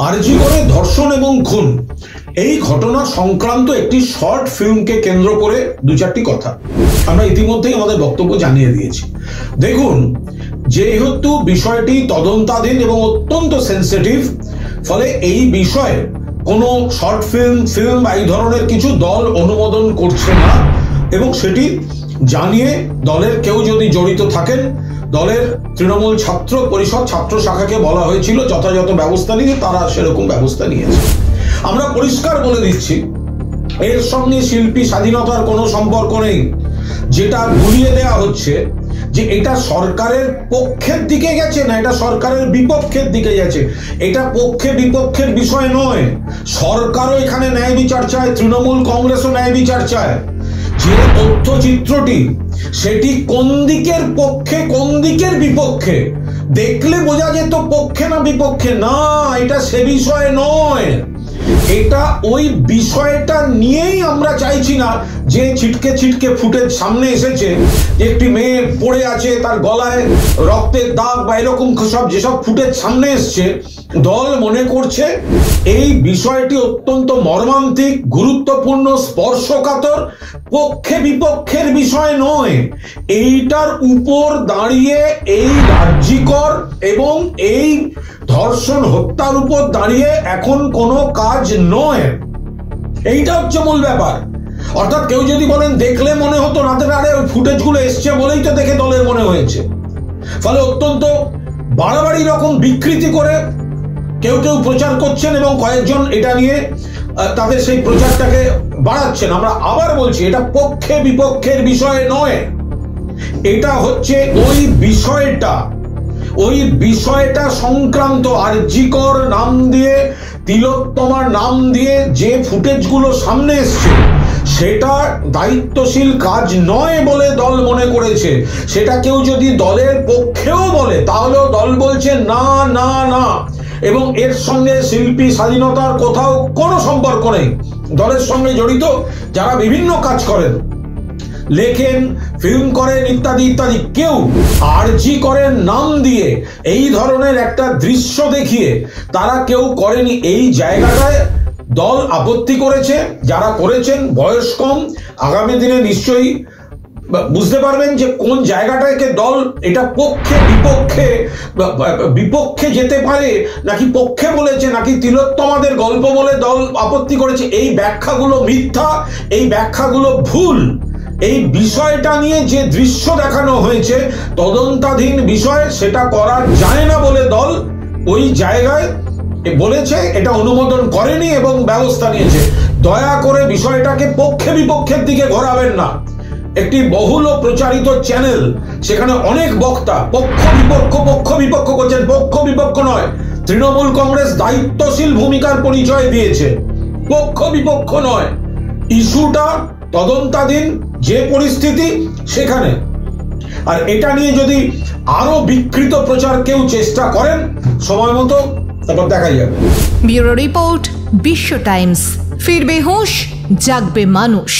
আরজি করে ধর্ষণ এবং খুন এই ঘটনা সংক্রান্ত একটি শর্ট ফিল্মকে কেন্দ্র করে দু চারটি কথা আমরা ইতিমধ্যেই আমাদের বক্তব্য জানিয়ে দিয়েছি। দেখুন, যেহেতু বিষয়টি তদন্তাধীন এবং অত্যন্ত সেন্সিটিভ, ফলে এই বিষয়ে কোনো শর্ট ফিল্ম বা এই ধরনের কিছু দল অনুমোদন করছে না, এবং সেটি জানিয়ে দলের কেউ যদি জড়িত থাকেন, দলের তৃণমূল ছাত্র পরিষদ ছাত্র শাখাকে বলা হয়েছিল যথাযথ ব্যবস্থা নিয়ে, তারা সেরকম ব্যবস্থা নিয়েছে। আমরা পরিষ্কার বলে দিচ্ছি, এর সঙ্গে শিল্পী স্বাধীনতার কোনো সম্পর্ক নেই। যেটা ঘুরিয়ে দেওয়া হচ্ছে যে এটা সরকারের পক্ষের দিকে গেছে না, এটা সরকারের বিপক্ষের দিকে গেছে। এটা পক্ষে বিপক্ষের বিষয় নয়। সরকারও এখানে ন্যায় বিচার চায়, তৃণমূল কংগ্রেসও ন্যায় বিচার চায়। যে তথ্যচিত্রটি সেটি কোন দিকের পক্ষে কোন দিকের বিপক্ষে দেখলে বোঝা যেত পক্ষে না বিপক্ষে, না, এটা সে বিষয় নয়। এটা ওই বিষয়টা নিয়েই আমরা চাইছি না যে ছিটকে ছিটকে ফুটেজ সামনে এসেছে, একটি মেয়ে পড়ে আছে, তার গলায় রক্তের দাগ বা এরকম সব যেসব ফুটেজ সামনে এসছে, দল মনে করছে এই বিষয়টি অত্যন্ত মর্মান্তিক, গুরুত্বপূর্ণ, স্পর্শকাতর, পক্ষে বিপক্ষের বিষয় নয়। এইটার উপর দাঁড়িয়ে এই রাজ্যিকর এবং এই ধর্ষণ হত্যার উপর দাঁড়িয়ে এখন কোনো কাজ নয়। এইটা হচ্ছে মূল ব্যাপার। অর্থাৎ কেউ যদি বলেন দেখলে মনে হতো না, আরে ওই ফুটেজগুলো এসছে বলেই তো দেখে দলের মনে হয়েছে। ফলে অত্যন্ত বাড়াবাড়ি রকম বিকৃতি করে কেউ কেউ প্রচার করছেন এবং কয়েকজন এটা নিয়ে তাদের সেই প্রচারটাকে বাড়াচ্ছেন। আমরা আবার বলছি, এটা পক্ষে বিপক্ষের বিষয় নয়। এটা হচ্ছে ওই বিষয়টা সংক্রান্ত আরজিকর নাম দিয়ে, তিলোত্তমার নাম দিয়ে যে ফুটেজগুলো সামনে এসছে, সেটা দায়িত্বশীল কাজ নয় বলে দল মনে করেছে। সেটা কেউ যদি দলের পক্ষেও বলে, তাহলেও দল বলছে না না না, এবং এর সঙ্গে শিল্পী স্বাধীনতার কোথাও কোনো সম্পর্ক নেই। দলের সঙ্গে জড়িত যারা বিভিন্ন কাজ করেন, লেখেন, ফিল্ম করেন, ইত্যাদি ইত্যাদি, কেউ আরজি করেন নাম দিয়ে এই ধরনের একটা দৃশ্য দেখিয়ে তারা কেউ করেনি। এই জায়গাটায় দল আপত্তি করেছে। যারা করেছেন বয়স কম, আগামী দিনে নিশ্চয়ই বুঝতে পারবেন যে কোন জায়গাটাকে দল এটা বিপক্ষে যেতে পারে, নাকি পক্ষে বলেছে, নাকি তিলোত্তমাদের গল্প বলে দল আপত্তি করেছে। এই ব্যাখ্যাগুলো মিথ্যা, এই ব্যাখ্যাগুলো ভুল। এই বিষয়টা নিয়ে যে দৃশ্য দেখানো হয়েছে তদন্তাধীন বিষয়, সেটা করা যায় না বলে দল ওই জায়গায় বলেছে, এটা অনুমোদন করেনি এবং ব্যবস্থা নিয়েছে। দয়া করে বিষয়টাকে পক্ষে বিপক্ষের দিকে ঘোরাবেন না। একটি বহুল প্রচারিত চ্যানেল, সেখানে অনেক বক্তা পক্ষ বিপক্ষ করছেন। পক্ষ বিপক্ষ নয়, তৃণমূল কংগ্রেস দায়িত্বশীল ভূমিকার পরিচয় দিয়েছে, পক্ষ বিপক্ষ নয়। ইস্যুটা তদন্তাধীন, যে পরিস্থিতি সেখানে। আর এটা নিয়ে যদি আরো বিকৃত প্রচার কেউ চেষ্টা করেন, সময় মতো তারপর দেখা যাবে। ব্যুরো রিপোর্ট, বিশ্ব টাইমস। ফিরবে হুঁশ, জাগবে মানুষ।